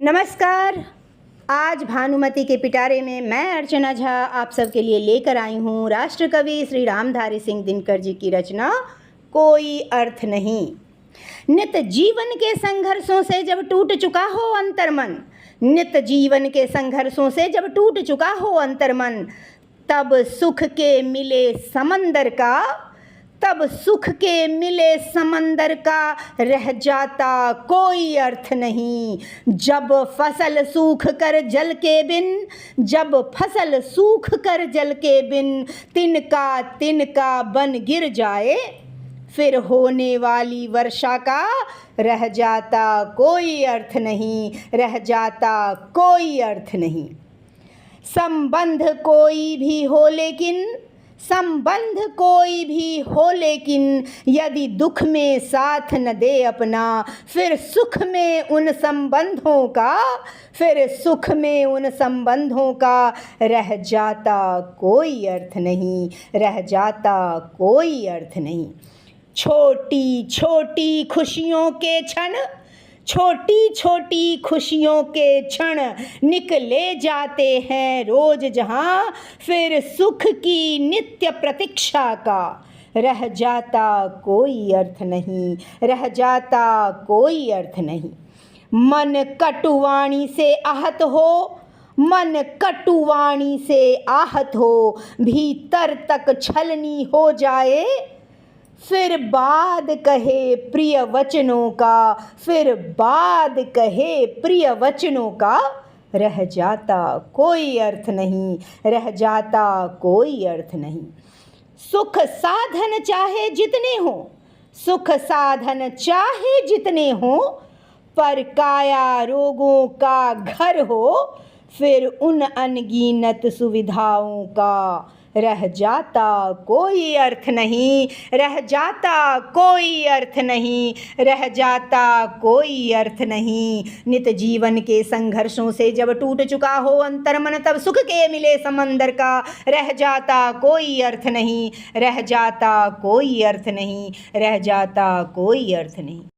नमस्कार। आज भानुमति के पिटारे में मैं अर्चना झा आप सबके लिए लेकर आई हूँ राष्ट्रकवि श्री रामधारी सिंह दिनकर जी की रचना कोई अर्थ नहीं। नित जीवन के संघर्षों से जब टूट चुका हो अंतर्मन, नित जीवन के संघर्षों से जब टूट चुका हो अंतर्मन, तब सुख के मिले समंदर का, तब सुख के मिले समंदर का रह जाता कोई अर्थ नहीं। जब फसल सूख कर जल के बिन, जब फसल सूख कर जल के बिन तिनका तिनका बन गिर जाए, फिर होने वाली वर्षा का रह जाता कोई अर्थ नहीं, रह जाता कोई अर्थ नहीं। संबंध कोई भी हो लेकिन, संबंध कोई भी हो लेकिन, यदि दुख में साथ न दे अपना, फिर सुख में उन संबंधों का, फिर सुख में उन संबंधों का रह जाता कोई अर्थ नहीं, रह जाता कोई अर्थ नहीं। छोटी छोटी खुशियों के क्षण, छोटी छोटी खुशियों के क्षण निकले जाते हैं रोज जहाँ, फिर सुख की नित्य प्रतीक्षा का रह जाता कोई अर्थ नहीं, रह जाता कोई अर्थ नहीं। मन कटुवाणी से आहत हो, मन कटुवाणी से आहत हो, भीतर तक छलनी हो जाए, फिर बाद कहे प्रिय वचनों का, फिर बाद कहे प्रिय वचनों का रह जाता कोई अर्थ नहीं, रह जाता कोई अर्थ नहीं। सुख साधन चाहे जितने हो, सुख साधन चाहे जितने हो, पर काया रोगों का घर हो, फिर उन अनगिनत सुविधाओं का रह जाता कोई अर्थ नहीं, रह जाता कोई अर्थ नहीं, रह जाता कोई अर्थ नहीं। नित जीवन के संघर्षों से जब टूट चुका हो अंतर्मन, तब सुख के मिले समंदर का रह जाता कोई अर्थ नहीं, रह जाता कोई अर्थ नहीं, रह जाता कोई अर्थ नहीं।